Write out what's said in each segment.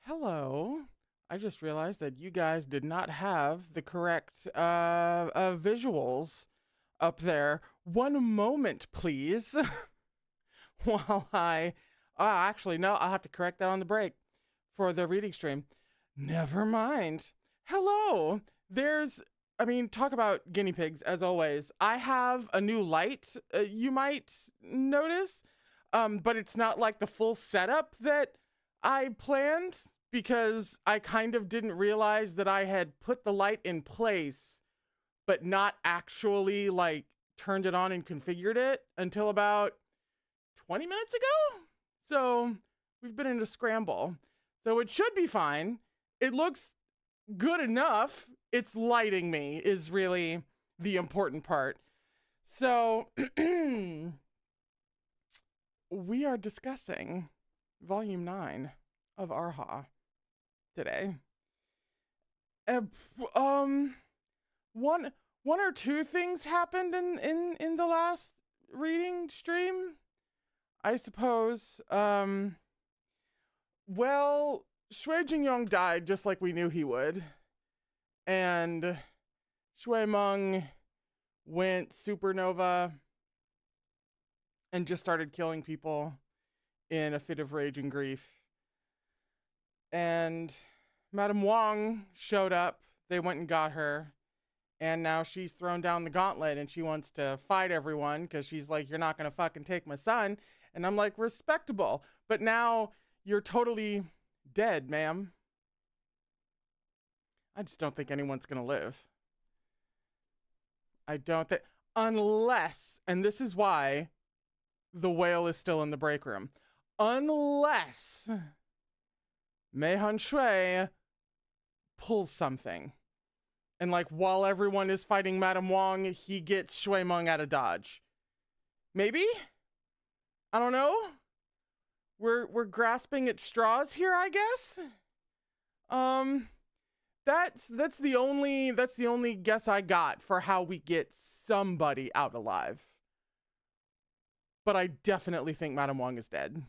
Hello. I just realized that you guys did not have the correct visuals up there. One moment, please. While I. Actually, no, I'll have to correct that on the break for the reading stream. Never mind. Hello. Talk about guinea pigs, as always. I have a new light, you might notice, but it's not like the full setup that I planned, because I kind of didn't realize that I had put the light in place, but not actually like turned it on and configured it until about 20 minutes ago. So we've been in a scramble. So it should be fine. It looks good enough. It's lighting me is really the important part. So we are discussing volume 9 of Erha today. One or two things happened in the last reading stream, I suppose. Well, Shui Jingyong died just like we knew he would, and Shui Meng went supernova and just started killing people in a fit of rage and grief. And Madame Wong showed up. They went and got her. And now she's thrown down the gauntlet and she wants to fight everyone because she's like, you're not going to fucking take my son. And I'm like, respectable. But now you're totally dead, ma'am. I just don't think anyone's going to live. I don't think, unless, and this is why the whale is still in the break room, unless Mei Han Shui pulls something. And like while everyone is fighting Madame Wong, he gets Shui Meng out of dodge. Maybe? I don't know. We're grasping at straws here, I guess. That's the only guess I got for how we get somebody out alive. But I definitely think Madame Wong is dead.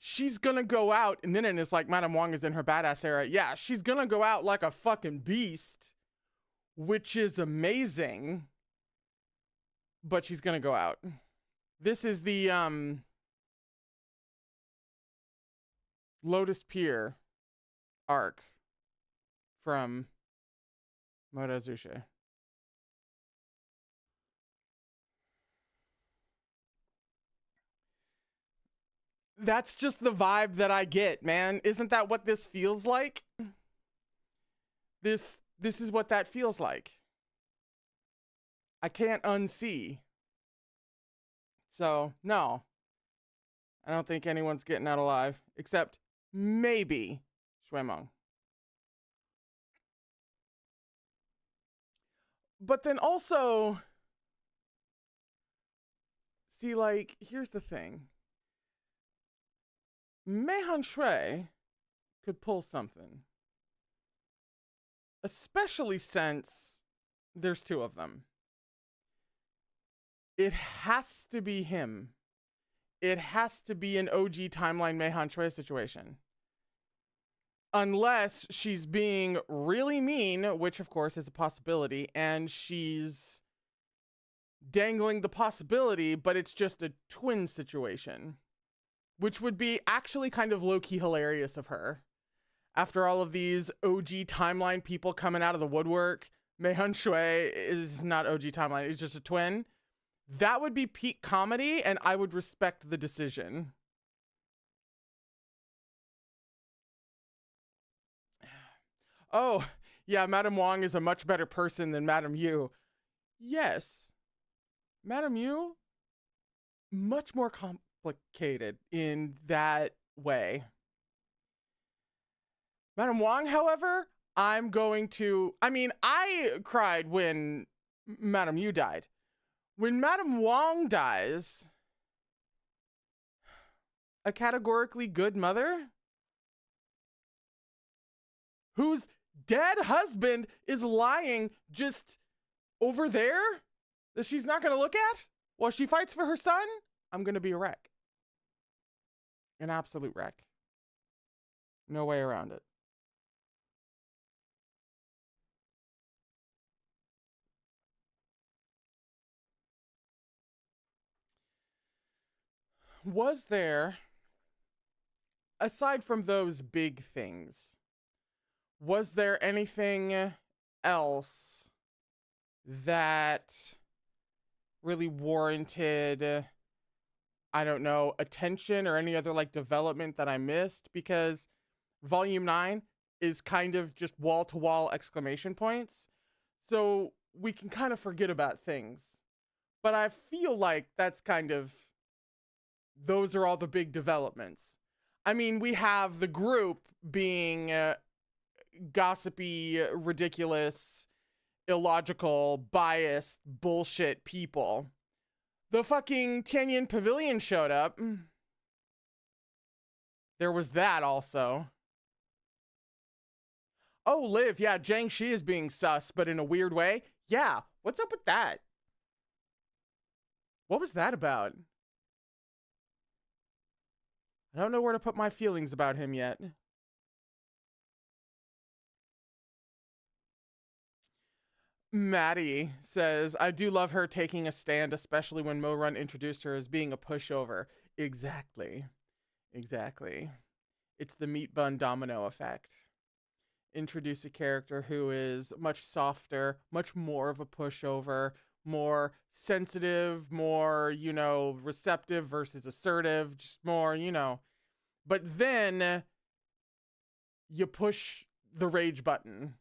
She's gonna go out, and then it's like Madame Wong is in her badass era. Yeah, she's gonna go out like a fucking beast, which is amazing. But she's gonna go out. This is the Lotus Pier arc from Moda Zushi. That's just the vibe that I get, man. Isn't that what this feels like? This is what that feels like. I can't unsee. So, no. I don't think anyone's getting out alive, except maybe Shui Meng. But then also, see, like, here's the thing. Mei Han Shui could pull something. Especially since there's two of them. It has to be him. It has to be an OG timeline Mei Han Shui situation. Unless she's being really mean, which of course is a possibility, and she's dangling the possibility, but it's just a twin situation. Which would be actually kind of low-key hilarious of her. After all of these OG timeline people coming out of the woodwork, Mei Han Shui is not OG timeline, it's just a twin. That would be peak comedy, and I would respect the decision. Oh, yeah, Madame Wong is a much better person than Madame Yu. Yes. Madame Yu, much more complicated in that way. Madame Wong, however, I cried when Madame Yu died. When Madame Wong dies, a categorically good mother whose dead husband is lying just over there that she's not going to look at while she fights for her son, I'm going to be a wreck. An absolute wreck. No way around it. Was there, aside from those big things, was there anything else that really warranted, I don't know, attention or any other like development that I missed? Because volume 9 is kind of just wall to wall exclamation points. So we can kind of forget about things. But I feel like that's kind of, those are all the big developments. I mean, we have the group being gossipy, ridiculous, illogical, biased, bullshit people. The fucking Tianyin Pavilion showed up. There was that also. Oh, Liv, yeah, Zhang Shi is being sus, but in a weird way. Yeah, what's up with that? What was that about? I don't know where to put my feelings about him yet. Maddie says, I do love her taking a stand, especially when Mo Run introduced her as being a pushover. Exactly. Exactly. It's the meat bun domino effect. Introduce a character who is much softer, much more of a pushover, more sensitive, more, you know, receptive versus assertive, just more, you know. But then you push the rage button.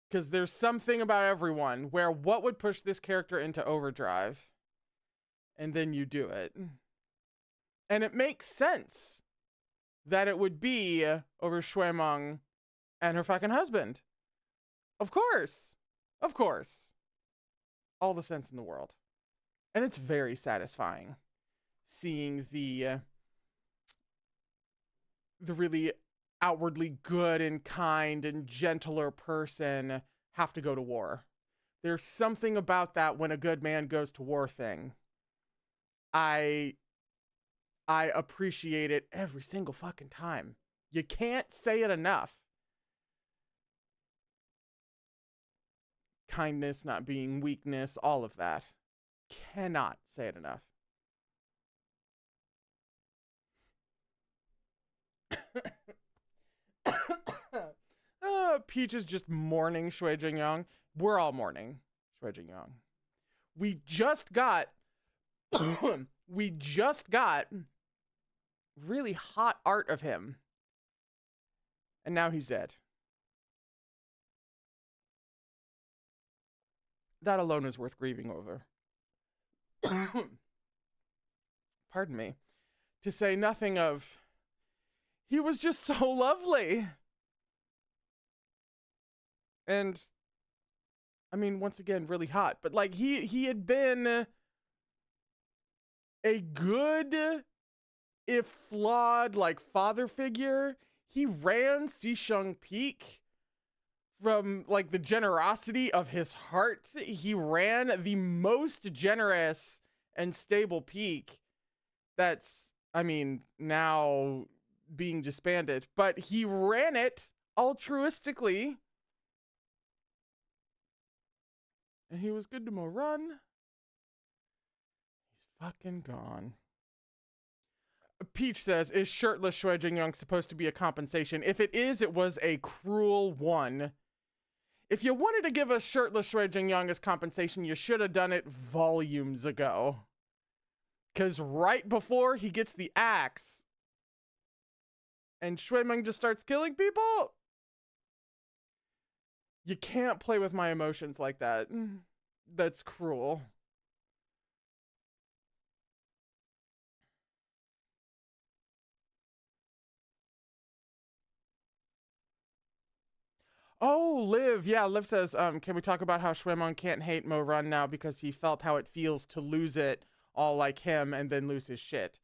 Because there's something about everyone where what would push this character into overdrive? And then you do it. And it makes sense that it would be over Shuemeng and her fucking husband. Of course. Of course. All the sense in the world. And it's very satisfying seeing the really outwardly good and kind and gentler person have to go to war. There's something about that when a good man goes to war thing. I appreciate it every single fucking time. You can't say it enough. Kindness not being weakness, all of that. Cannot say it enough. Peach is just mourning Shui Jingyang. We're all mourning Shui Jingyang. We just got really hot art of him. And now he's dead. That alone is worth grieving over. Pardon me. To say nothing of, he was just so lovely. And I mean, once again, really hot. But like he had been a good, if flawed, like father figure. He ran Xisheng Peak from like the generosity of his heart. He ran the most generous and stable peak that's, I mean, now being disbanded, but he ran it altruistically. And he was good to Mo Run. He's fucking gone. Peach says, is shirtless Shui Jingyang supposed to be a compensation? If it is, it was a cruel one. If you wanted to give us shirtless Shui Jingyang as compensation, you should have done it volumes ago. Because right before he gets the axe, and Shui Meng just starts killing people, you can't play with my emotions like that. That's cruel. Oh, Liv. Yeah, Liv says, can we talk about how Shuemong can't hate Mo Run now because he felt how it feels to lose it all like him and then lose his shit?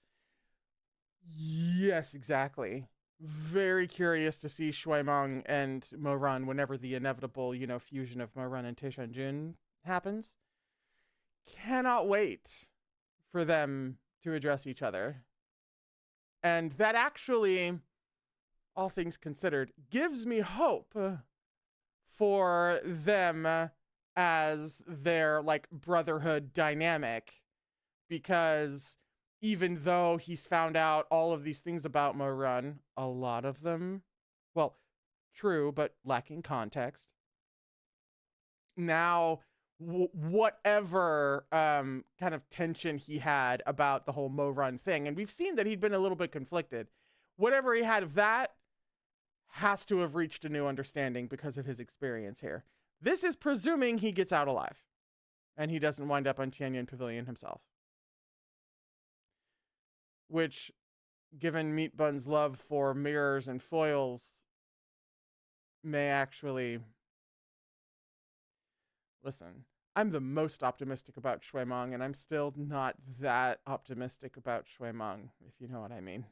Yes, exactly. Very curious to see Shuemong and Mo Run whenever the inevitable, you know, fusion of Mo Run and Tianjin happens. Cannot wait for them to address each other. And that actually all things considered, gives me hope for them as their like brotherhood dynamic, because even though he's found out all of these things about Mo Run, a lot of them, well, true, but lacking context. Now, whatever kind of tension he had about the whole Mo Run thing, and we've seen that he'd been a little bit conflicted, whatever he had of that has to have reached a new understanding because of his experience here. This is presuming he gets out alive and he doesn't wind up on Tianyan Pavilion himself. Which, given Meat Bun's love for mirrors and foils, may actually... Listen, I'm the most optimistic about Shui Meng, and I'm still not that optimistic about Shui Meng, if you know what I mean.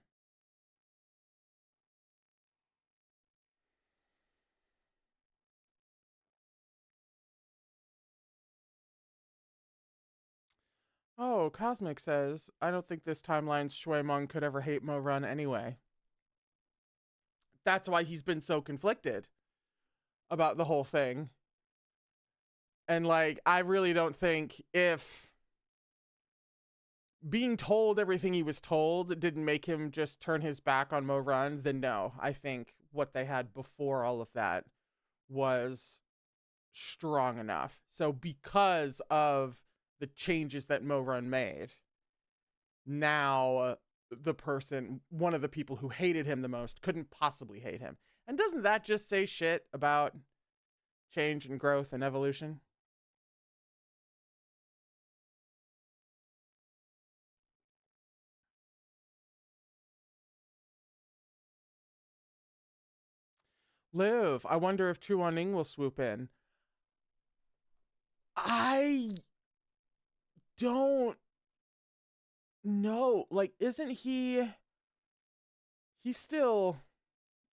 Oh, Cosmic says, I don't think this timeline's Shui Meng could ever hate Mo Run anyway. That's why he's been so conflicted about the whole thing. And like, I really don't think if being told everything he was told didn't make him just turn his back on Mo Run, then no. I think what they had before all of that was strong enough. So because of the changes that Mo Run made, now the person, one of the people who hated him the most, couldn't possibly hate him. And doesn't that just say shit about change and growth and evolution? Liv, I wonder if Chu Wan-ning will swoop in. I don't know. Like, isn't he's still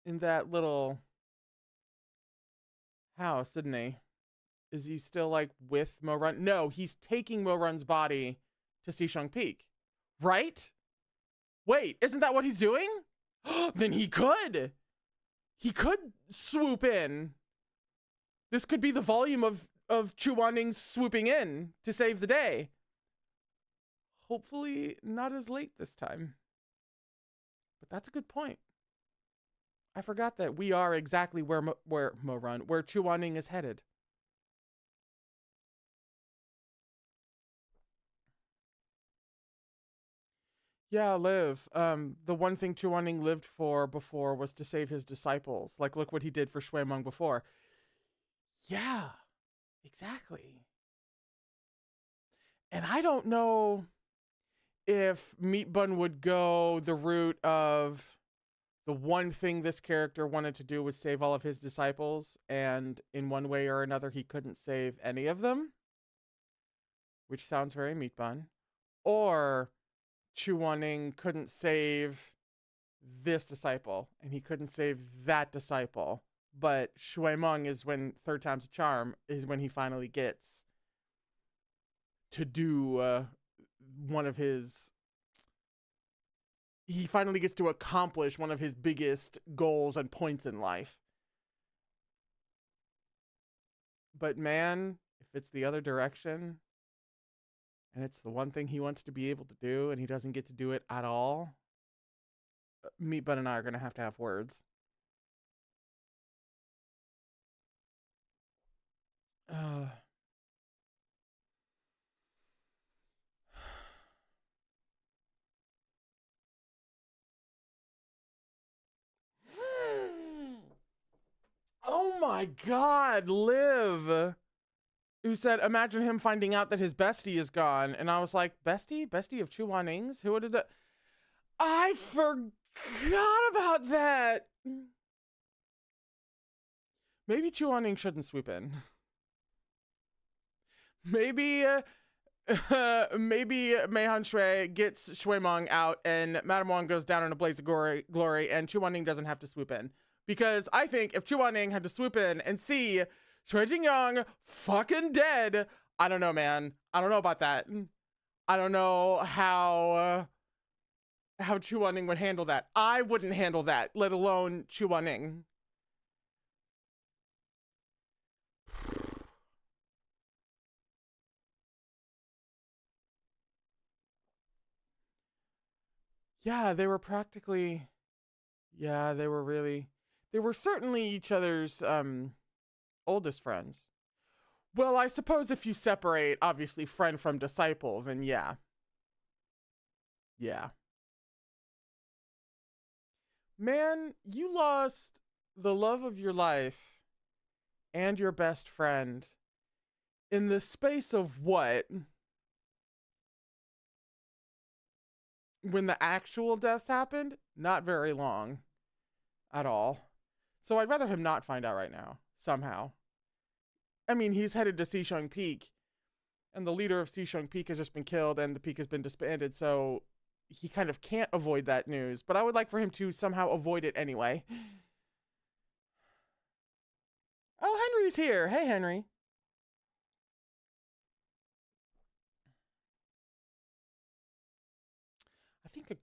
in that little house, isn't he? Is he still like with Mo Run? No, he's taking Mo Run's body to Xisheng Peak, right? Wait, isn't that what he's doing? Then he could swoop in. This could be the volume of Chu Wan-ning swooping in to save the day. Hopefully not as late this time. But that's a good point. I forgot that we are exactly where Chu Wan-ning is headed. Yeah, Liv. The one thing Chu Wan-ning lived for before was to save his disciples. Like, look what he did for Shui Meng before. Yeah, exactly. And I don't know if Meat Bun would go the route of the one thing this character wanted to do was save all of his disciples, and in one way or another he couldn't save any of them, which sounds very Meat Bun. Or Chu Wan-ning couldn't save this disciple, and he couldn't save that disciple. But Shui Meng is when third time's a charm, is when he finally gets to do one of his... He finally gets to accomplish one of his biggest goals and points in life. But man, if it's the other direction, and it's the one thing he wants to be able to do, and he doesn't get to do it at all, Meat Bun and I are going to have words. Oh my god, Liv! Who said, imagine him finding out that his bestie is gone. And I was like, bestie? Bestie of Chu Wan-ning's? Who did that? I forgot about that! Maybe Chu Wan-ning shouldn't swoop in. Maybe Meihan Shui gets Shui Meng out and Madame Wang goes down in a blaze of glory and Chu Wan-ning doesn't have to swoop in. Because I think if Chu Wan-ning had to swoop in and see Shui Jingyang fucking dead, I don't know, man. I don't know about that. I don't know how how Chuaning would handle that. I wouldn't handle that, let alone Chuaning. Yeah, they were practically, yeah, they were certainly each other's oldest friends. Well, I suppose if you separate, obviously, friend from disciple, then yeah. Yeah. Man, you lost the love of your life and your best friend in the space of what? When the actual deaths happened? Not very long at all. So I'd rather him not find out right now, somehow. I mean, he's headed to Seashung Peak, and the leader of Seashung Peak has just been killed, and the peak has been disbanded, so he kind of can't avoid that news. But I would like for him to somehow avoid it anyway. Oh, Henry's here. Hey, Henry. I think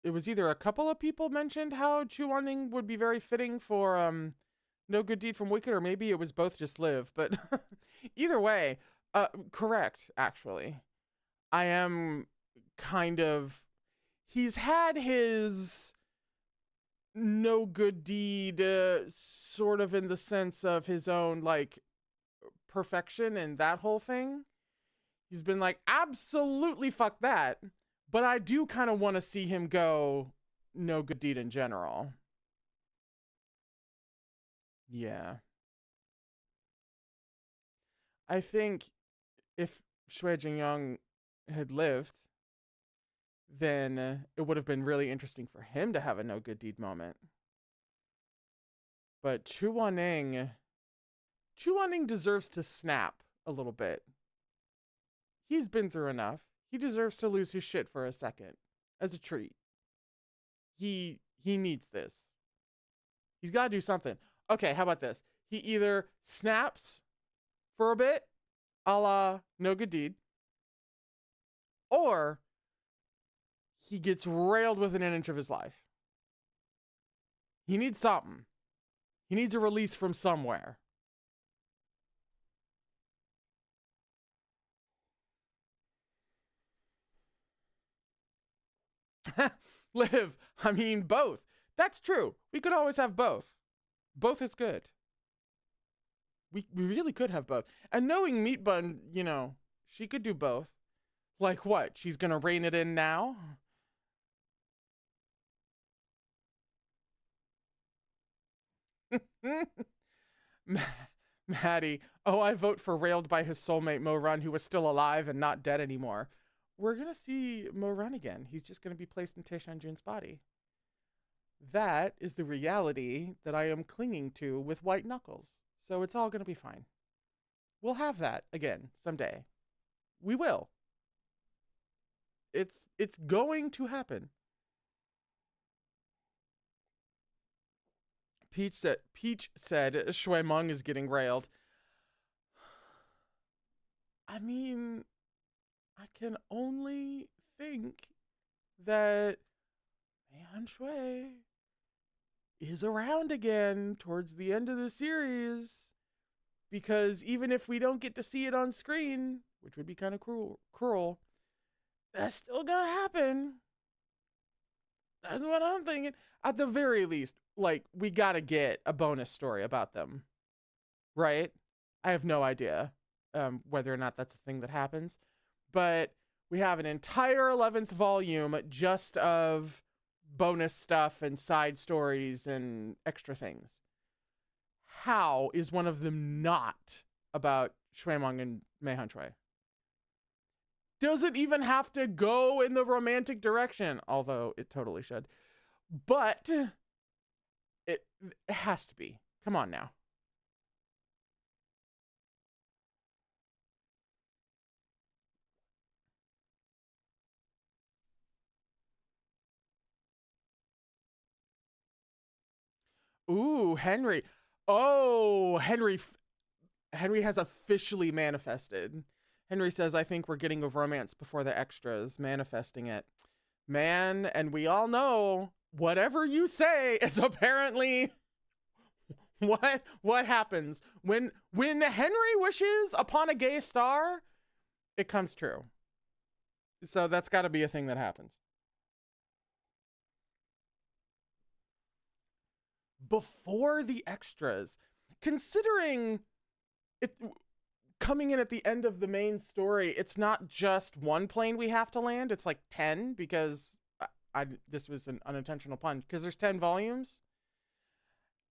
it was either a couple of people mentioned how Chuaning would be very fitting for No Good Deed from Wicked, or maybe it was both just Live. But either way, correct, actually. I am kind of... He's had his no good deed sort of in the sense of his own, like, perfection and that whole thing. He's been like, absolutely fuck that. But I do kind of want to see him go no good deed in general. Yeah. I think if Shui Jingyang had lived, then it would have been really interesting for him to have a no good deed moment. But Chu Wanning deserves to snap a little bit. He's been through enough. He deserves to lose his shit for a second as a treat. He needs this. He's got to do something. Okay, how about this? He either snaps for a bit, a la No Good Deed, or he gets railed within an inch of his life. He needs something. He needs a release from somewhere. Live. I mean, both. That's true. We could always have both. Both is good. We really could have both. And knowing Meat Bun, you know, she could do both. Like what? She's gonna rein it in now? Maddie. Oh, I vote for railed by his soulmate Mo Run, who was still alive and not dead anymore. We're gonna see Mo Run again. He's just gonna be placed in Tae Jun's body. That is the reality that I am clinging to with white knuckles. So it's all gonna be fine. We'll have that again someday. We will. It's going to happen. Peach said Shui Meng is getting railed. I mean, I can only think that Man Shui is around again towards the end of the series. Because even if we don't get to see it on screen, which would be kind of cruel, that's still gonna happen. That's what I'm thinking. At the very least, like, we gotta get a bonus story about them. Right? I have no idea whether or not that's a thing that happens. But we have an entire 11th volume just of bonus stuff and side stories and extra things. How is one of them not about Shuimeng and Mei Shui? Doesn't even have to go in the romantic direction, although it totally should. But it has to be. Come on now. Ooh, Henry. Oh, Henry has officially manifested. Henry says, I think we're getting a romance before the extras, manifesting it. Man, and we all know whatever you say is apparently what happens when Henry wishes upon a gay star, it comes true. So that's got to be a thing that happens. Before the extras, considering it coming in at the end of the main story, it's not just one plane we have to land, it's like 10 because this was an unintentional pun because there's 10 volumes.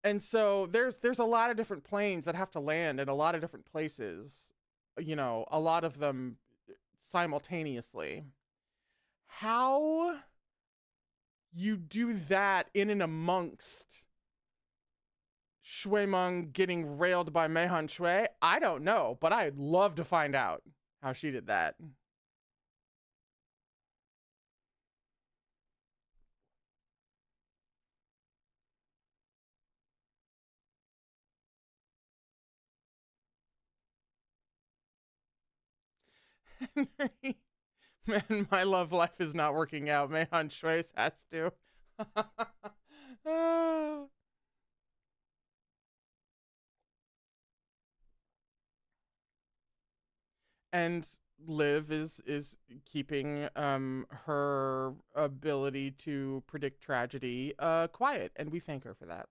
And so there's a lot of different planes that have to land in a lot of different places, you know, a lot of them simultaneously. How you do that in and amongst Shui Meng getting railed by Mei Han Shui, I don't know, but I'd love to find out how she did that. Man, my love life is not working out. Mei Han Shui has to. And Liv is keeping her ability to predict tragedy quiet, and we thank her for that.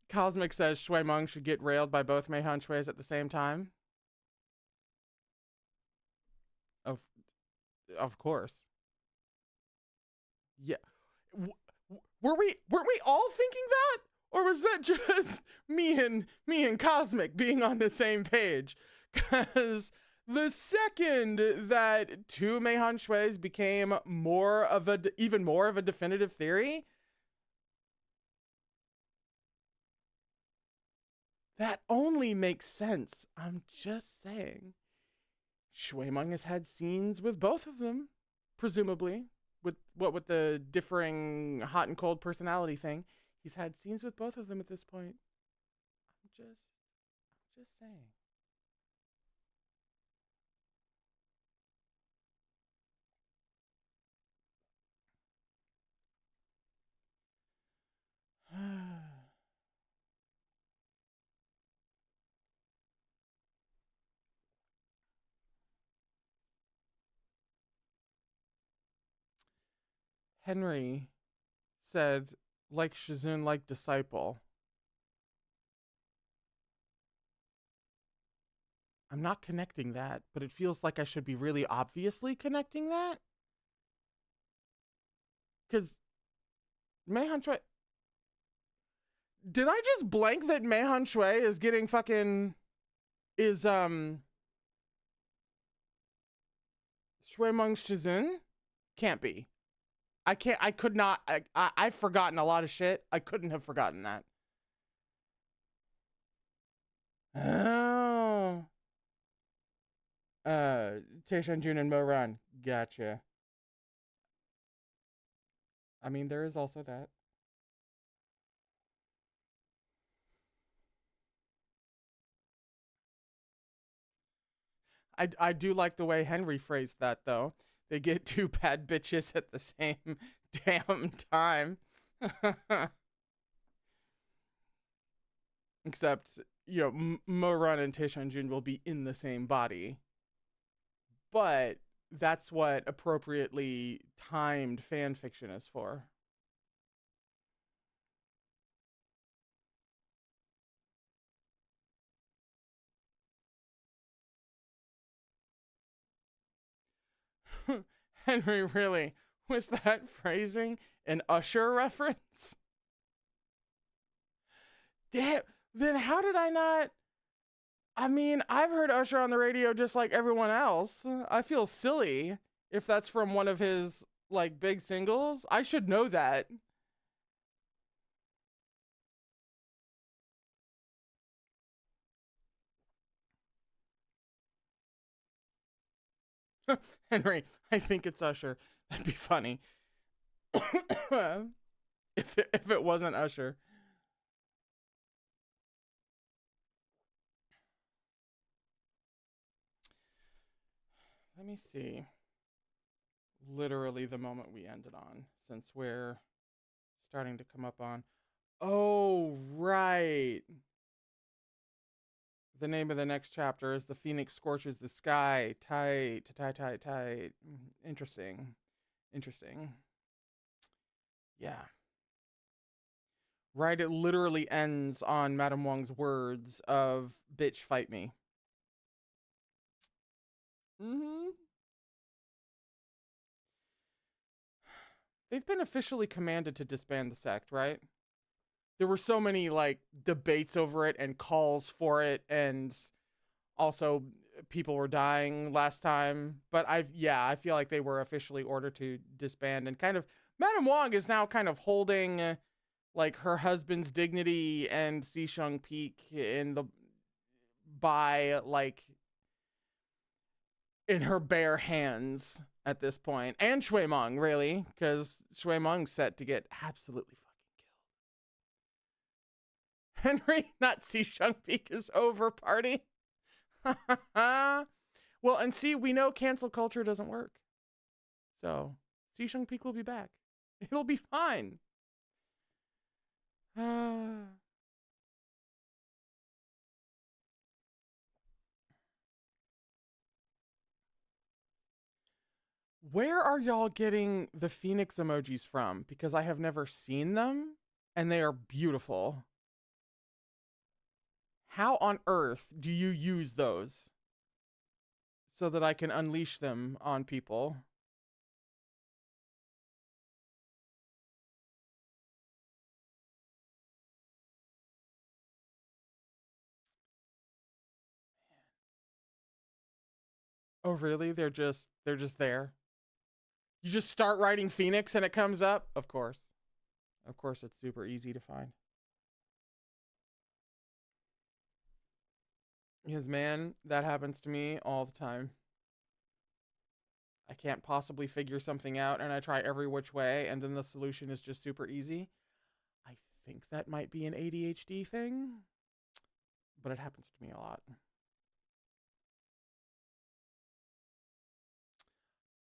Cosmic says Shui Meng should get railed by both Mei Han Shuis at the same time. Of of course. Yeah. Were we all thinking that? Or was that just me and Cosmic being on the same page? Cuz the second that two Mei Han Shuis became even more of a definitive theory, that only makes sense. I'm just saying. Shui Meng has had scenes with both of them, presumably, with the differing hot and cold personality thing. He's had scenes with both of them at this point. I'm just saying. Henry said, like Shizun, like disciple. I'm not connecting that, but it feels like I should be really obviously connecting that. Because Meihan Shui. Did I just blank that Meihan Shui is getting fucking. Is, Shui Meng Shizun? Can't be. I could not. I've forgotten a lot of shit. I couldn't have forgotten that. Oh. Taishan Jun and Mo Ran. Gotcha. I mean, there is also that. I do like the way Henry phrased that though. They get two bad bitches at the same damn time. Except, you know, Moran and Taishan Jun will be in the same body. But that's what appropriately timed fan fiction is for. Henry, really? Was that phrasing an Usher reference? Damn, then how did I not? I mean, I've heard Usher on the radio just like everyone else. I feel silly if that's from one of his like big singles. I should know that. Henry, I think it's Usher. That'd be funny. If it wasn't Usher. Let me see. Literally the moment we ended on, since we're starting to come up on. Oh, right. The name of the next chapter is The Phoenix Scorches the Sky. Tight, tight, tight, tight. Interesting. Interesting. Yeah. Right, it literally ends on Madame Wong's words of bitch fight me. Mm-hmm. They've been officially commanded to disband the sect, right? There were so many like debates over it and calls for it, and also people were dying last time. But I feel like they were officially ordered to disband, and kind of Madame Wong is now kind of holding like her husband's dignity and Xisheng Peak in the by like in her bare hands at this point, and Shui Meng really, because Shui Meng's set to get absolutely fucking killed. Henry, not Xisheng Peak is over party. Well, and see, we know cancel culture doesn't work, so Xisheng Peak will be back. It'll be fine. Where are y'all getting the Phoenix emojis from? Because I have never seen them, and they are beautiful. How on earth do you use those so that I can unleash them on people? Oh, really? They're just there. You just start writing Phoenix and it comes up? Of course. Of course, it's super easy to find. Because, man, that happens to me all the time. I can't possibly figure something out, and I try every which way, and then the solution is just super easy. I think that might be an ADHD thing, but it happens to me a lot.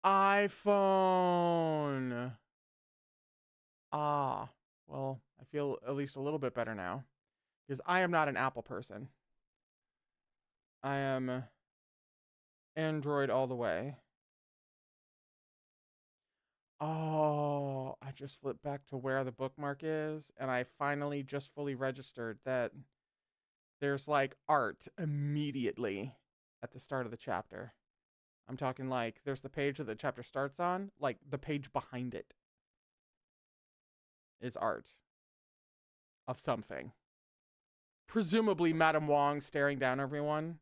iPhone. Ah, well, I feel at least a little bit better now, because I am not an Apple person. I am Android all the way. Oh, I just flipped back to where the bookmark is, and I finally just fully registered that there's like art immediately at the start of the chapter. I'm talking like there's the page that the chapter starts on, like the page behind it is art of something. Presumably Madame Wong staring down everyone,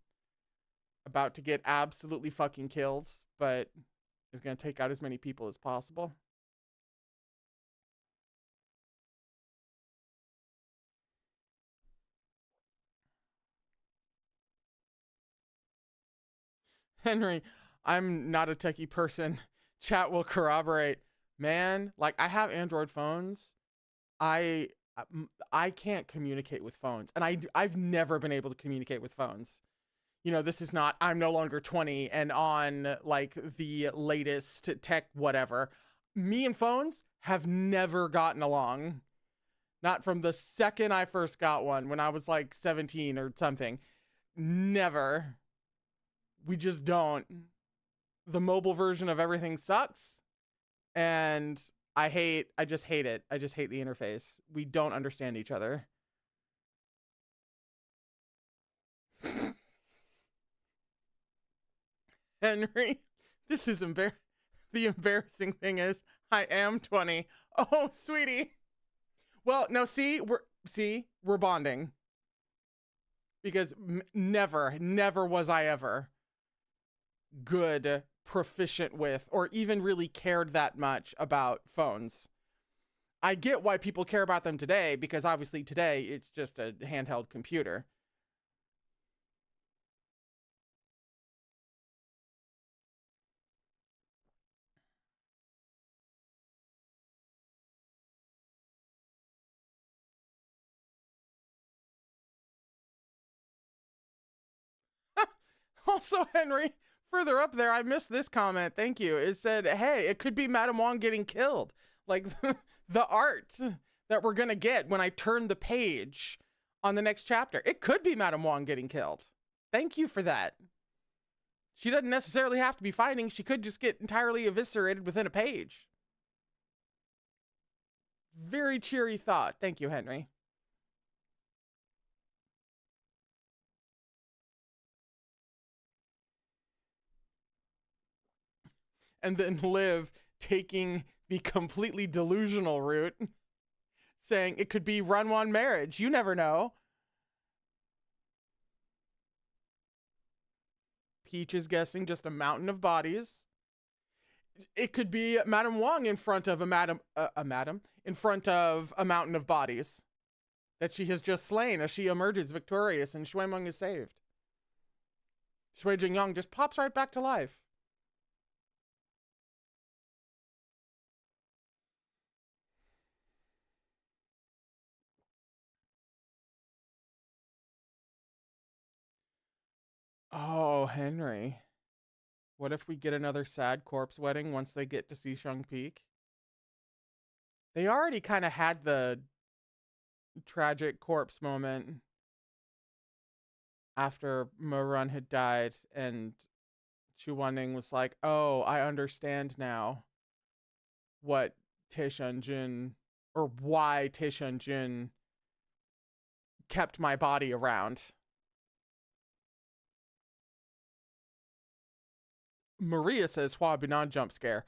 about to get absolutely fucking killed, but is going to take out as many people as possible. Henry, I'm not a techie person. Chat will corroborate. Man, like I have Android phones. I I can't communicate with phones, and I've never been able to communicate with phones. You know, this is not, I'm no longer 20 and on like the latest tech whatever. Me and phones have never gotten along. Not from the second I first got one when I was like 17 or something. Never. We just don't. The mobile version of everything sucks. And I just hate it. I just hate the interface. We don't understand each other. Henry, this is the embarrassing thing is I am 20. Oh, sweetie. Well, no, we're bonding. Because never was I ever good, proficient with, or even really cared that much about phones. I get why people care about them today, because obviously today it's just a handheld computer. Also, Henry, further up there, I missed this comment. Thank you. It said, hey, it could be Madame Wong getting killed. Like the art that we're going to get when I turn the page on the next chapter. It could be Madame Wong getting killed. Thank you for that. She doesn't necessarily have to be fighting. She could just get entirely eviscerated within a page. Very cheery thought. Thank you, Henry. And then Liv taking the completely delusional route, saying it could be Runwan marriage. You never know. Peach is guessing just a mountain of bodies. It could be Madame Wong in front of in front of a mountain of bodies that she has just slain as she emerges victorious and Shui Meng is saved. Shui Jingyang just pops right back to life. Oh, Henry. What if we get another sad corpse wedding once they get to Xishang Peak? They already kind of had the tragic corpse moment after Mo-Run had died and Chu Wanning was like, oh, I understand now what Taishan-jin, or why Taishan-jin kept my body around. Maria says, Hua Binan jump scare.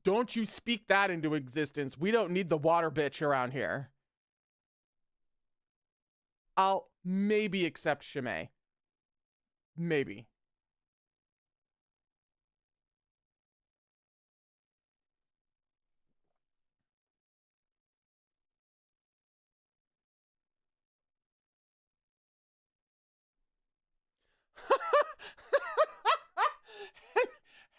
Don't you speak that into existence. We don't need the water bitch around here. I'll maybe accept Shimei. Maybe.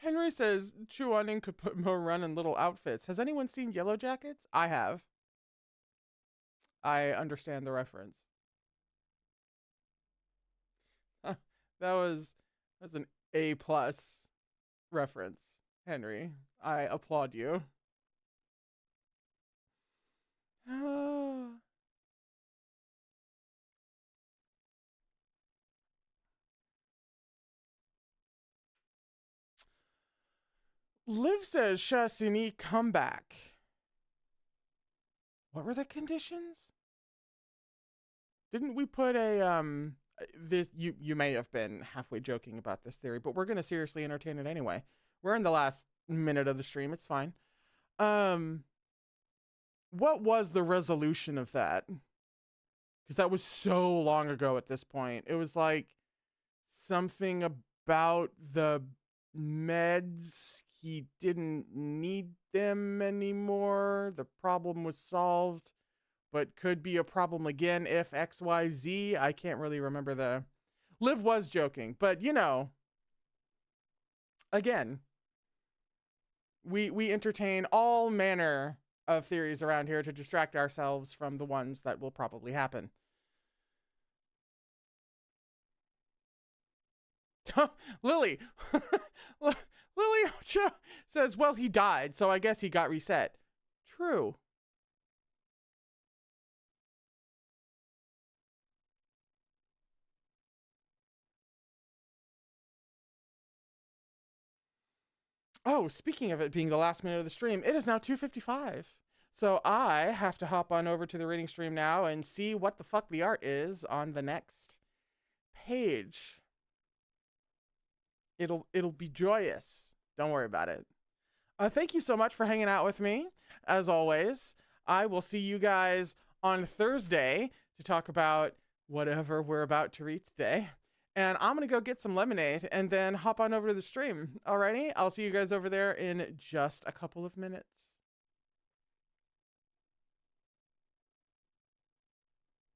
Henry says Chu Wanning could put Mo-Run in little outfits. Has anyone seen Yellow Jackets? I have. I understand the reference. That was an A+ reference, Henry. I applaud you. Liv says Shasini come back. What were the conditions? Didn't we put a this you may have been halfway joking about this theory, but we're gonna seriously entertain it anyway. We're in the last minute of the stream, it's fine. What was the resolution of that? Because that was so long ago at this point. It was like something about the meds. He didn't need them anymore. The problem was solved, but could be a problem again if XYZ. I can't really remember the... Liv was joking, but you know, again, we entertain all manner of theories around here to distract ourselves from the ones that will probably happen. Lily Lily says, well, he died, so I guess he got reset. True. Oh, speaking of it being the last minute of the stream, it is now 2:55. So I have to hop on over to the reading stream now and see what the fuck the art is on the next page. It'll be joyous. Don't worry about it. Thank you so much for hanging out with me. As always, I will see you guys on Thursday to talk about whatever we're about to read today. And I'm going to go get some lemonade and then hop on over to the stream. Alrighty? I'll see you guys over there in just a couple of minutes.